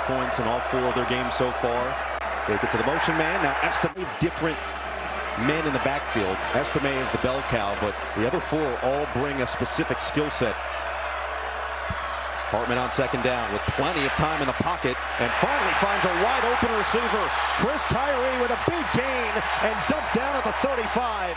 points in all 4 of their games so far. They get to the motion man. Now Estime, different men in the backfield. Estime is the bell cow, but the other 4 all bring a specific skill set. Hartman on second down with plenty of time in the pocket and finally finds a wide open receiver. Chris Tyree with a big gain and dumped down at the 35.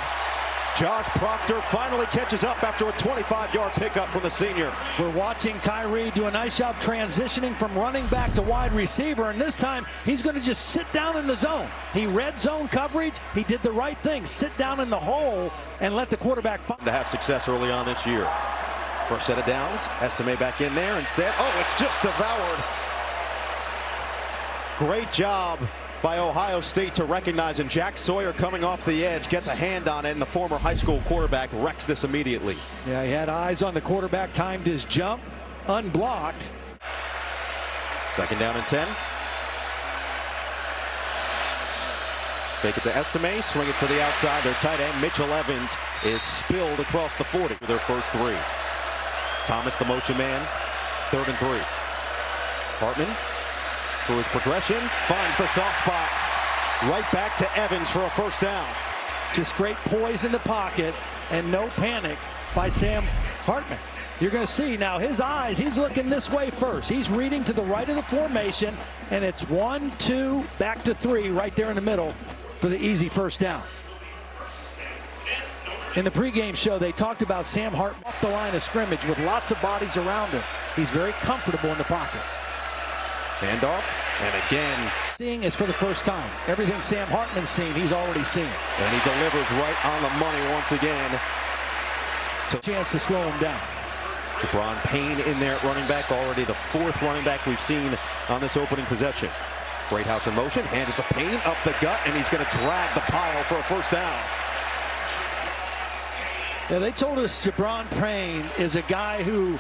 Josh Proctor finally catches up after a 25-yard pickup from the senior. We're watching Tyree do a nice job transitioning from running back to wide receiver, and this time he's going to just sit down in the zone. He read zone coverage. He did the right thing. Sit down in the hole and let the quarterback to have success early on this year. First set of downs. Estime back in there instead. Oh, it's just devoured. Great job by Ohio State to recognize, and Jack Sawyer coming off the edge gets a hand on it, and the former high school quarterback wrecks this immediately. Yeah, he had eyes on the quarterback, timed his jump, unblocked. Second down and 10. Fake it to Estime, swing it to the outside. Their tight end, Mitchell Evans, is spilled across the 40 for their first 3. Thomas, the motion man, 3rd and 3. Hartman, through his progression, finds the soft spot. Right back to Evans for a first down. Just great poise in the pocket and no panic by Sam Hartman. You're going to see now his eyes, he's looking this way first. He's reading to the right of the formation, and it's 1, 2, back to 3 right there in the middle for the easy first down. In the pregame show, they talked about Sam Hartman off the line of scrimmage with lots of bodies around him. He's very comfortable in the pocket. Handoff, and again. Seeing is for the first time. Everything Sam Hartman's seen, he's already seen. And he delivers right on the money once again. Chance to slow him down. Jabron Payne in there at running back, already the 4th running back we've seen on this opening possession. Greathouse in motion, handed to Payne, up the gut, and he's going to drag the pile for a first down. Yeah, they told us Jabron Payne is a guy who,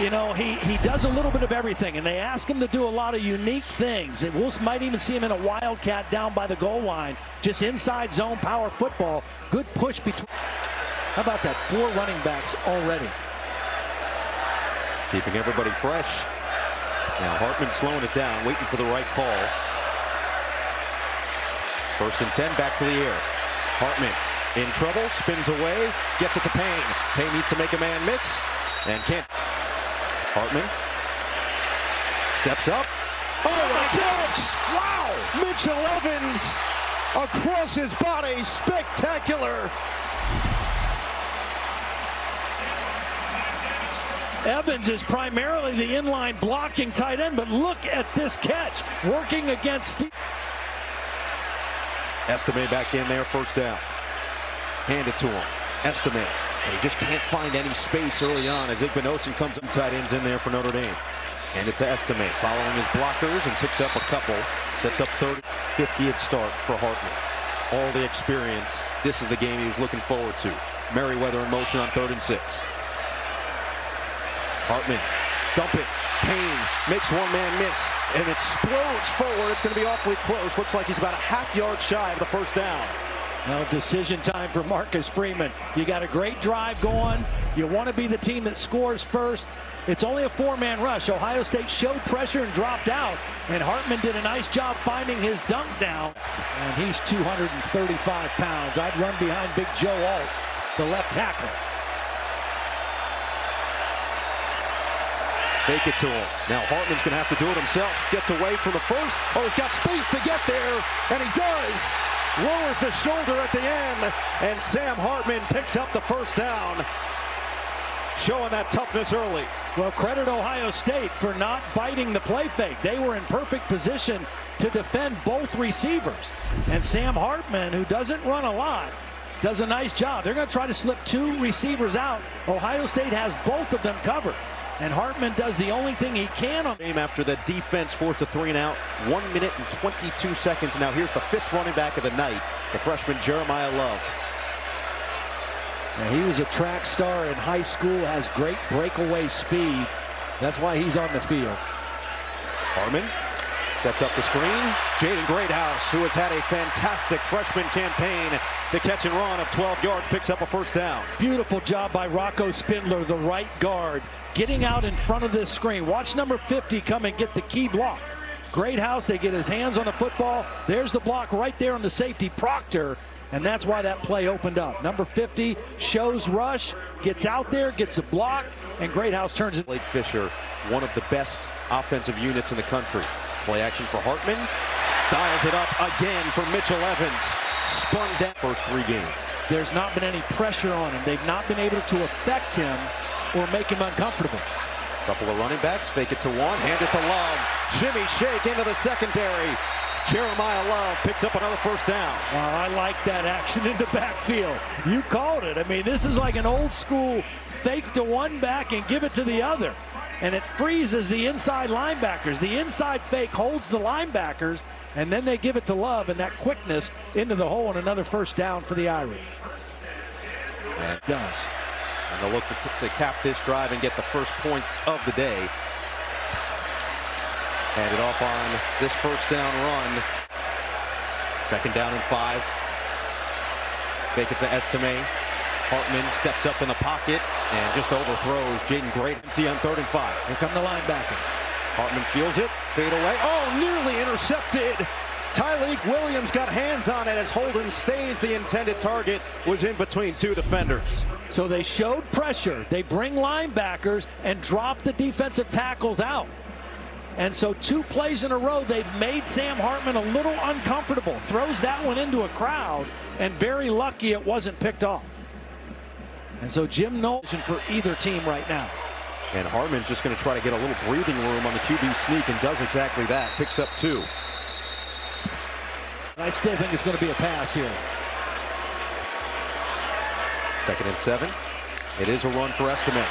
you know, he does a little bit of everything, and they ask him to do a lot of unique things. And we might even see him in a wildcat down by the goal line, just inside zone power football. Good push between. How about that? 4 running backs already. Keeping everybody fresh. Now Hartman slowing it down, waiting for the right call. 1st and 10, back to the air. Hartman in trouble, spins away, gets it to Payne. Payne needs to make a man miss, and can't. Hartman steps up. Oh, my catch! Wow! Mitchell Evans across his body, spectacular. Evans is primarily the inline blocking tight end, but look at this catch, working against Steve. Estime back in there, first down. Hand it to him. Estime. And he just can't find any space early on as Igbenogson comes up. Tight ends in there for Notre Dame. Hand it to Estime, following his blockers and picks up a couple. Sets up 50th start for Hartman. All the experience. This is the game he was looking forward to. Merriweather in motion on 3rd and 6. Hartman, dump it. Payne makes one man miss and explodes forward. It's going to be awfully close. Looks like he's about a half yard shy of the first down. Now decision time for Marcus Freeman. You got a great drive going. You want to be the team that scores first. It's only a 4-man rush. Ohio State showed pressure and dropped out, and Hartman did a nice job finding his dunk down. And he's 235 pounds. I'd run behind Big Joe Alt, the left tackle. Fake it to him. Now Hartman's going to have to do it himself. Gets away from the first. Oh, he's got space to get there, and he does. Lowers the shoulder at the end, and Sam Hartman picks up the first down. Showing that toughness early. Well, credit Ohio State for not biting the play fake. They were in perfect position to defend both receivers. And Sam Hartman, who doesn't run a lot, does a nice job. They're going to try to slip 2 receivers out. Ohio State has both of them covered. And Hartman does the only thing he can on game after the defense forced a 3 and out. 1 minute and 22 seconds. Now here's the 5th running back of the night, the freshman Jeremiah Love. Now, he was a track star in high school, has great breakaway speed. That's why he's on the field. Hartman sets up the screen. Jaden Greathouse, who has had a fantastic freshman campaign, the catch and run of 12 yards, picks up a first down. Beautiful job by Rocco Spindler, the right guard, getting out in front of this screen. Watch number 50 come and get the key block. Greathouse, they get his hands on the football. There's the block right there on the safety, Proctor. And that's why that play opened up. Number 50 shows rush, gets out there, gets a block, and Greathouse turns it. Blake Fisher, one of the best offensive units in the country. Play action for Hartman. Dials it up again for Mitchell Evans. Spun down first 3 games. There's not been any pressure on him. They've not been able to affect him or make him uncomfortable. Couple of running backs, fake it to one, hand it to Love. Jimmy shake into the secondary. Jeremiah Love picks up another first down. Well, I like that action in the backfield. You called it. I mean, this is like an old school fake to one back and give it to the other. And it freezes the inside linebackers. The inside fake holds the linebackers, and then they give it to Love, and that quickness into the hole, and another first down for the Irish. And it does. And they'll look to cap this drive and get the first points of the day. Handed off on this first down run. 2nd down and 5. Fake it to Estime. Hartman steps up in the pocket and just overthrows Jaden Great. Empty on 3rd and 5. Here come the linebacker. Hartman feels it. Fade away. Oh, nearly intercepted. Tyleek Williams got hands on it as Holden stays. The intended target was in between 2 defenders. So they showed pressure. They bring linebackers and drop the defensive tackles out. And so 2 plays in a row, they've made Sam Hartman a little uncomfortable. Throws that one into a crowd, and very lucky it wasn't picked off. And so Jim Knowles for either team right now. And Hartman's just going to try to get a little breathing room on the QB sneak and does exactly that. Picks up 2. I still think it's going to be a pass here. 2nd and 7. It is a run for Estime.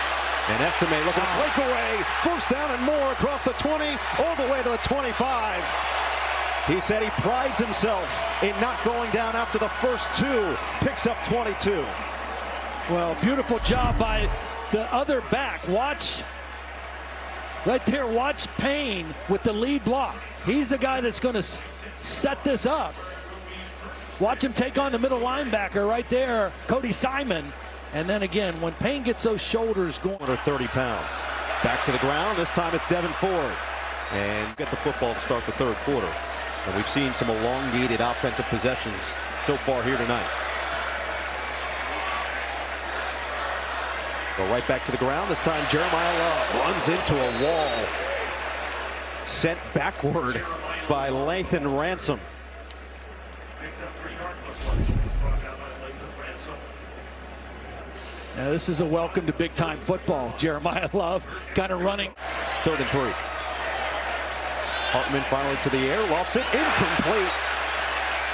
And Estime looking to break away. First down and more across the 20, all the way to the 25. He said he prides himself in not going down after the first 2. Picks up 22. Well, beautiful job by the other back. Watch right there. Watch Payne with the lead block. He's the guy that's going to set this up. Watch him take on the middle linebacker right there, Cody Simon. And then again, when Payne gets those shoulders going. Under 30 pounds. Back to the ground. This time it's Devin Ford. And get the football to start the 3rd quarter. And we've seen some elongated offensive possessions so far here tonight. Go right back to the ground. This time Jeremiah Love runs into a wall. Sent backward by Lathan Ransom. Now this is a welcome to big time football. Jeremiah Love kind of running. 3rd and 3. Hartman finally to the air, lofts it, incomplete.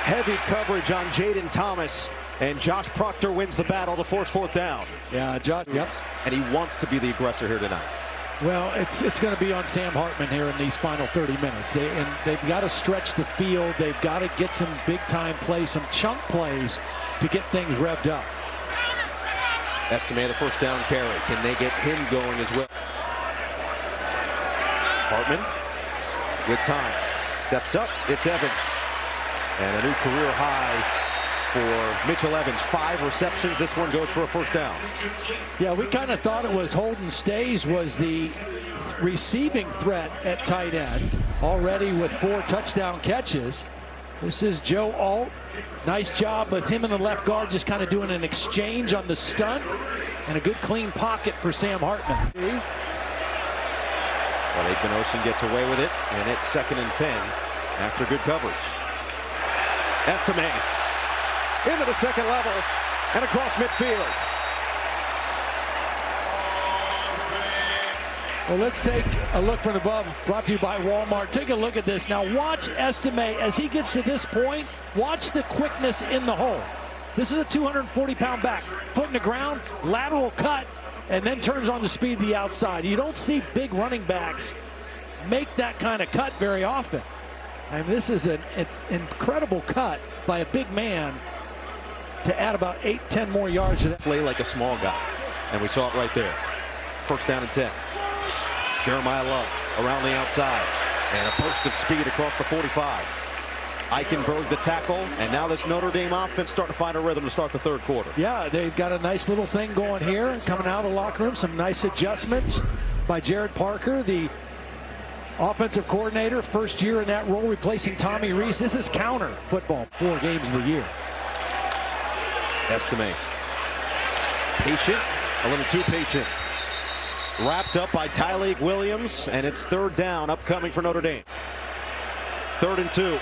Heavy coverage on Jaden Thomas, and Josh Proctor wins the battle to force 4th down. Yeah, Josh. Yep. And he wants to be the aggressor here tonight. Well, it's going to be on Sam Hartman here in these final 30 minutes. They've got to stretch the field. They've got to get some big time plays, some chunk plays to get things revved up. Estime the first down carry. Can they get him going as well? Hartman with time. Steps up. It's Evans. And a new career high for Mitchell Evans. 5 receptions. This one goes for a first down. Yeah, we kind of thought it was Holden Stays was the receiving threat at tight end. Already with 4 touchdown catches. This is Joe Alt. Nice job with him and the left guard just kind of doing an exchange on the stunt. And a good clean pocket for Sam Hartman. Well, Benosin gets away with it, and it's 2nd and 10 after good coverage. Estime into the 2nd level and across midfield. Well, let's take a look from above, brought to you by Walmart. Take a look at this. Now watch Estime as he gets to this point. Watch the quickness in the hole. This is a 240-pound back. Foot in the ground, lateral cut, and then turns on the speed of the outside. You don't see big running backs make that kind of cut very often. I mean, this is it's incredible cut by a big man to add about 8-10 more yards to that. Play like a small guy, and we saw it right there. First down and 10. Jeremiah Love around the outside, and a burst of speed across the 45. Eichenberg the tackle, and now this Notre Dame offense starting to find a rhythm to start the 3rd quarter. Yeah, they've got a nice little thing going here, coming out of the locker room. Some nice adjustments by Jared Parker, the Offensive coordinator, first year in that role, replacing Tommy Reese. This is counter football, 4 games of the year. Estime. Patient, a little too patient. Wrapped up by Tyleik Williams, and it's 3rd down upcoming for Notre Dame. 3rd and 2.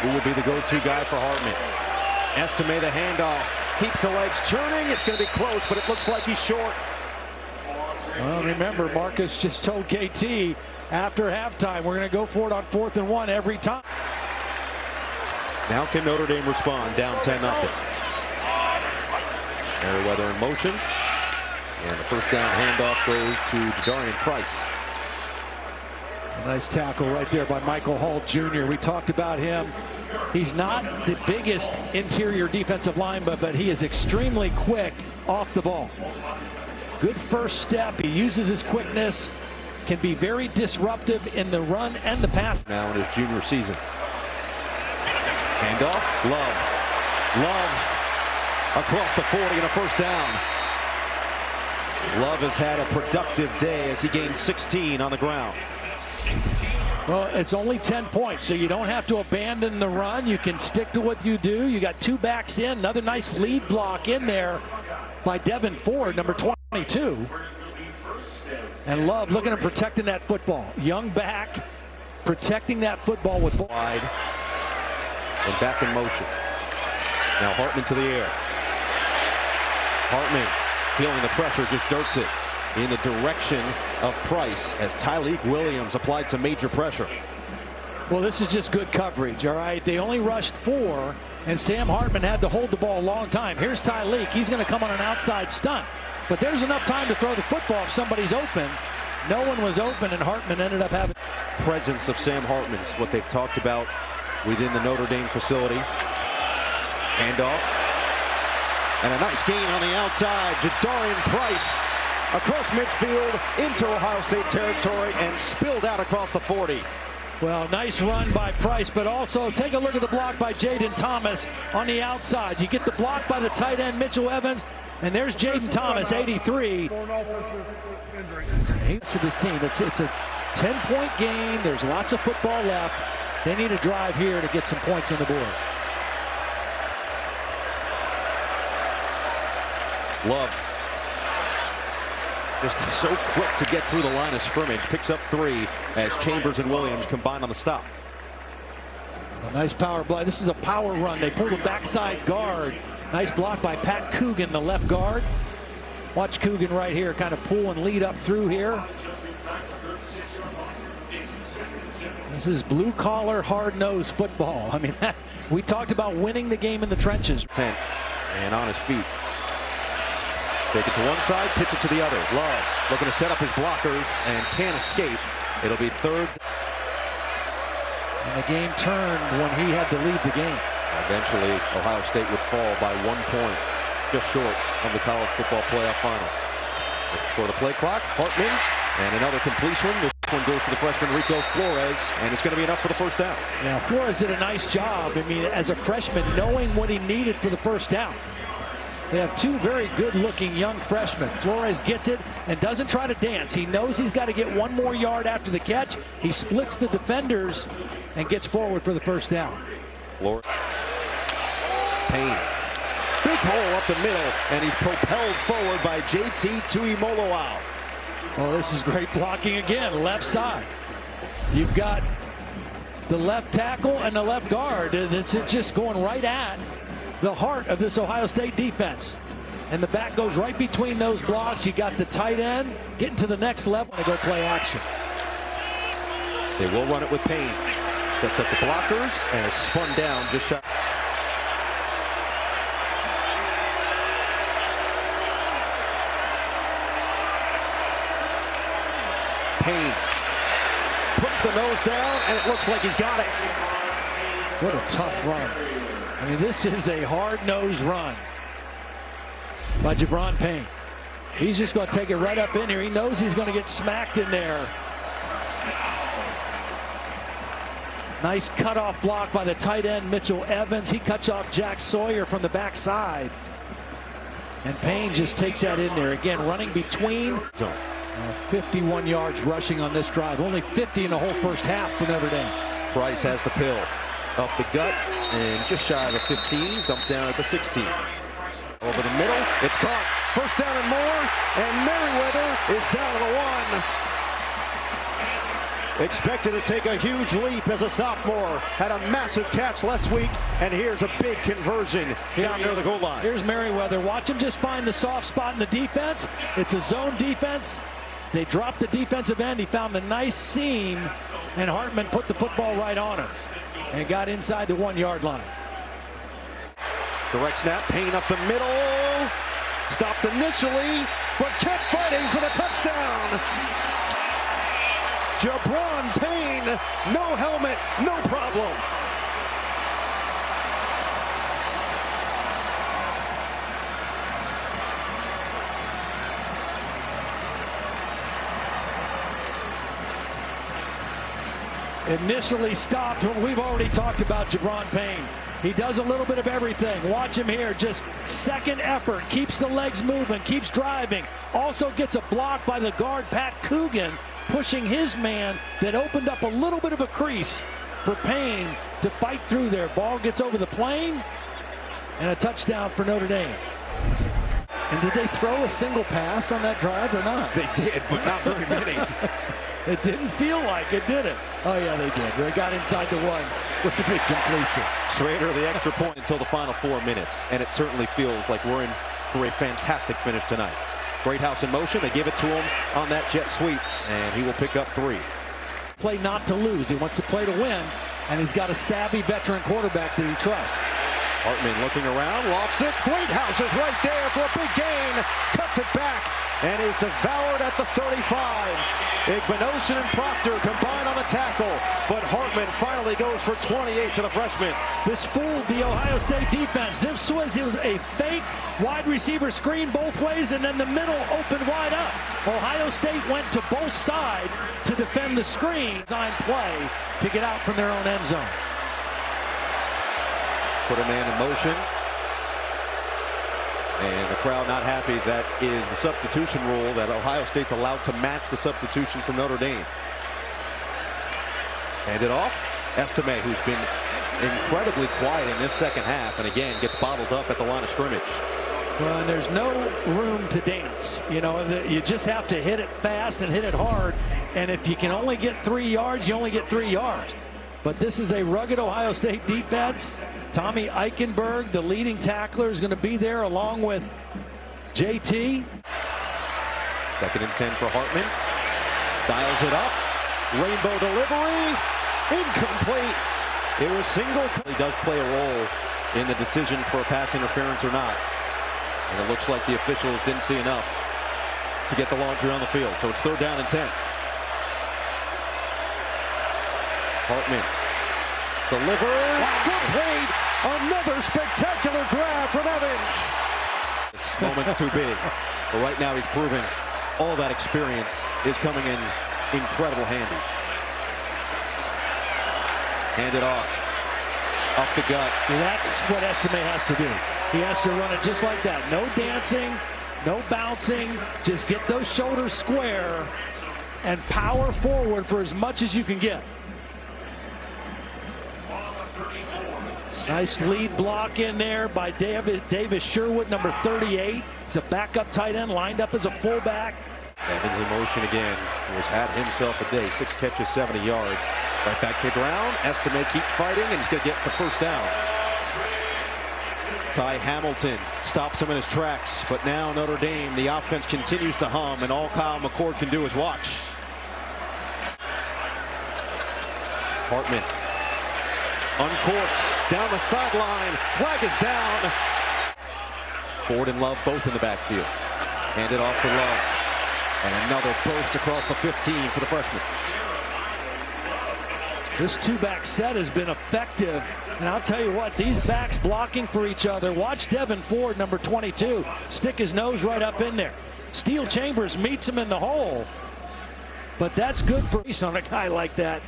Who will be the go-to guy for Hartman? Estime the handoff. Keeps the legs churning. It's going to be close, but it looks like he's short. Well, remember, Marcus just told KT after halftime, we're going to go for it on 4th and 1 every time. Now can Notre Dame respond, down 10-0. Merriweather in motion. And the first down handoff goes to Jadarian Price. A nice tackle right there by Michael Hall Jr. We talked about him. He's not the biggest interior defensive lineman, but he is extremely quick off the ball. Good first step. He uses his quickness. Can be very disruptive in the run and the pass. Now in his junior season. Handoff. Love across the 40 and a first down. Love has had a productive day as he gained 16 on the ground. Well, it's only 10 points, so you don't have to abandon the run. You can stick to what you do. You got 2 backs in. Another nice lead block in there by Devin Ford, number 22. And Love looking at protecting that football. Young back, protecting that football with wide and back in motion. Now Hartman to the air. Hartman feeling the pressure, just dirts it in the direction of Price as Tyleik Williams applied some major pressure. Well, this is just good coverage, all right? They only rushed 4, and Sam Hartman had to hold the ball a long time. Here's Tyleik. He's going to come on an outside stunt. But there's enough time to throw the football if somebody's open. No one was open, and Hartman ended up having... Presence of Sam Hartman is what they've talked about within the Notre Dame facility. Handoff. And a nice gain on the outside. Jadarian Price across midfield into Ohio State territory and spilled out across the 40. Well, nice run by Price, but also take a look at the block by Jaden Thomas on the outside. You get the block by the tight end Mitchell Evans, and there's Jaden Thomas, 83. He's of his team. It's a 10-point game. There's lots of football left. They need a drive here to get some points on the board. Love. Just so quick to get through the line of scrimmage. Picks up 3 as Chambers and Williams combine on the stop. A nice power play. This is a power run. They pull the backside guard. Nice block by Pat Coogan, the left guard. Watch Coogan right here kind of pull and lead up through here. This is blue-collar, hard-nosed football. I mean, we talked about winning the game in the trenches. 10 and on his feet. Take it to one side, pitch it to the other. Love looking to set up his blockers and can't escape. It'll be 3rd. And the game turned when he had to leave the game. Eventually, Ohio State would fall by 1 point, just short of the college football playoff final. Just before the play clock, Hartman and another completion. This one goes to the freshman Rico Flores, and it's going to be enough for the first down. Yeah, Flores did a nice job. I mean, as a freshman, knowing what he needed for the first down. They have 2 very good-looking young freshmen. Flores gets it and doesn't try to dance. He knows he's got to get 1 more yard after the catch. He splits the defenders and gets forward for the first down. Flores. Payne. Big hole up the middle, and he's propelled forward by JT Tuimoloau. Oh, this is great blocking again, left side. You've got the left tackle and the left guard. It's just going right at the heart of this Ohio State defense. And the back goes right between those blocks. You got the tight end getting to the next level to go play action. They will run it with Payne. Sets up the blockers and is spun down just shy. Payne puts the nose down, and it looks like he's got it. What a tough run. I mean, this is a hard-nosed run by Jabron Payne. He's just going to take it right up in here. He knows he's going to get smacked in there. Nice cutoff block by the tight end Mitchell Evans. He cuts off Jack Sawyer from the backside. And Payne just takes that in there. Again, running between. 51 yards rushing on this drive. Only 50 in the whole first half for Notre Dame. Price has the pill. Up the gut and just shy of the 15. Dumped down at the 16. Over the middle. It's caught. First down and more. And Merriweather is down to the 1. Expected to take a huge leap as a sophomore. Had a massive catch last week. And here's a big conversion down near the goal line. Here's Merriweather. Watch him just find the soft spot in the defense. It's a zone defense. They dropped the defensive end. He found the nice seam. And Hartman put the football right on him. And got inside the 1 yard line. Direct snap, Payne up the middle. Stopped initially, but kept fighting for the touchdown. Jabron Payne, no helmet, no problem. Initially stopped when we've already talked about Jabron Payne. He does a little bit of everything. Watch him here. Just second effort. Keeps the legs moving. Keeps driving. Also gets a block by the guard, Pat Coogan, pushing his man that opened up a little bit of a crease for Payne to fight through there. Ball gets over the plane and a touchdown for Notre Dame. And did they throw a single pass on that drive or not? They did, but not very many. It didn't feel like it, did it? Oh, yeah, they did. They got inside the 1 with the big completion. Schrader, the extra point until the final 4 minutes. And it certainly feels like we're in for a fantastic finish tonight. Great house in motion. They give it to him on that jet sweep, and he will pick up 3. Play not to lose. He wants to play to win, and he's got a savvy veteran quarterback that he trusts. Hartman looking around, lofts it. Great house is right there for a big gain. Cuts it back and is devoured at the 35. Igbinosun and Proctor combine on the tackle, but Hartman finally goes for 28 to the freshman. This fooled the Ohio State defense. This was a fake wide receiver screen both ways, and then the middle opened wide up. Ohio State went to both sides to defend the screen. Design play to get out from their own end zone. Put a man in motion. And the crowd not happy. That is the substitution rule that Ohio State's allowed to match the substitution from Notre Dame. Hand it off. Estime, who's been incredibly quiet in this second half, and again gets bottled up at the line of scrimmage. Well, and there's no room to dance. You know, you just have to hit it fast and hit it hard. And if you can only get 3 yards, you only get 3 yards. But this is a rugged Ohio State defense. Tommy Eichenberg, the leading tackler, is going to be there along with JT. 2nd and 10 for Hartman. Dials it up. Rainbow delivery. Incomplete. It was single. He does play a role in the decision for a pass interference or not. And it looks like the officials didn't see enough to get the laundry on the field. So it's 3rd down and 10. Hartman. Delivered. Complete. Another spectacular grab from Evans. This moment's too big. But right now he's proving all that experience is coming in incredible handy. Hand it off. Up the gut. And that's what Estime has to do. He has to run it just like that. No dancing, no bouncing. Just get those shoulders square and power forward for as much as you can get. Nice lead block in there by Davis Sherwood, number 38. He's a backup tight end, lined up as a fullback. Evans in motion again. He has had himself a day. 6 catches, 70 yards. Right back to the ground. Estime keeps fighting, and he's going to get the first down. Ty Hamilton stops him in his tracks, but now Notre Dame, the offense continues to hum, and all Kyle McCord can do is watch. Hartman. Uncorks down the sideline. Flag is down. Ford and Love both in the backfield. Hand it off to Love. And another burst across the 15 for the freshman. This two-back set has been effective. And I'll tell you what, these backs blocking for each other. Watch Devin Ford, number 22, stick his nose right up in there. Steel Chambers meets him in the hole. But that's good for on a guy like that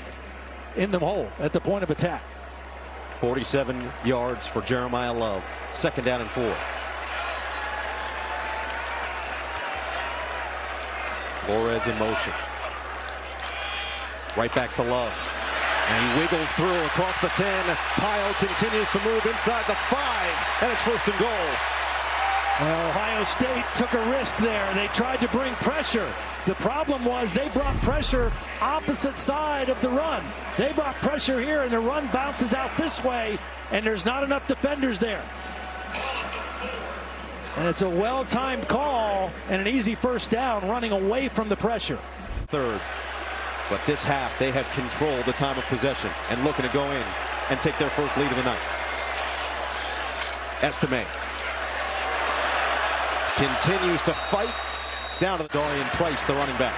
in the hole at the point of attack. 47 yards for Jeremiah Love. 2nd down and 4. Flores in motion. Right back to Love. And he wiggles through across the 10. Pyle continues to move inside the 5. And it's 1st and goal. Well, Ohio State took a risk there. They tried to bring pressure. The problem was they brought pressure opposite side of the run. They brought pressure here, and the run bounces out this way, and there's not enough defenders there. And it's a well-timed call and an easy 1st down running away from the pressure. 3rd. But this half, they have controlled the time of possession and looking to go in and take their first lead of the night. Estime continues to fight down to the Dorian Price, the running back,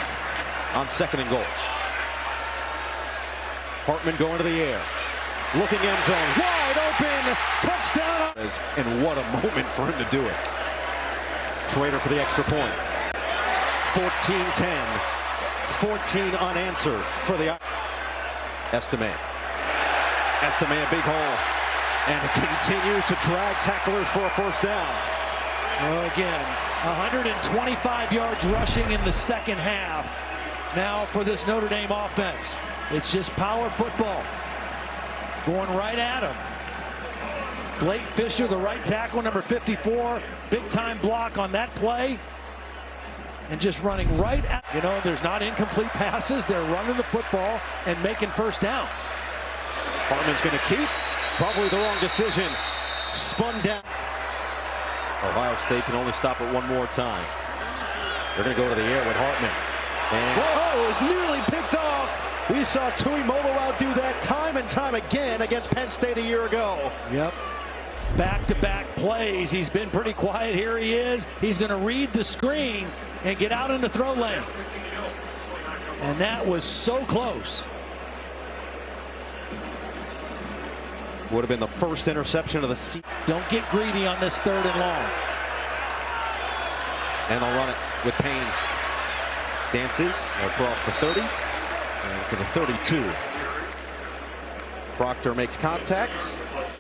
on 2nd and goal. Hartman going to the air. Looking end zone. Wide open. Touchdown. And what a moment for him to do it. Schrader for the extra point. 14-10. 14 unanswered for the Estime. Estime a big hole. And continues to drag tacklers for a 1st down. Well, again, 125 yards rushing in the 2nd half. Now for this Notre Dame offense. It's just power football. Going right at him. Blake Fisher, the right tackle, number 54. Big time block on that play. And just running right at, there's not incomplete passes. They're running the football and making 1st downs. Hartman's going to keep. Probably the wrong decision. Spun down. Ohio State can only stop it one more time. They're going to go to the air with Hartman. And it was nearly picked off. We saw Tui Molo outdo that time and time again against Penn State a year ago. Yep. Back-to-back plays. He's been pretty quiet. Here he is. He's going to read the screen and get out in the throw lane. And that was so close. Would have been the first interception of the season. Don't get greedy on this 3rd and long. And they'll run it with Payne. Dances across the 30 and to the 32. Proctor makes contact.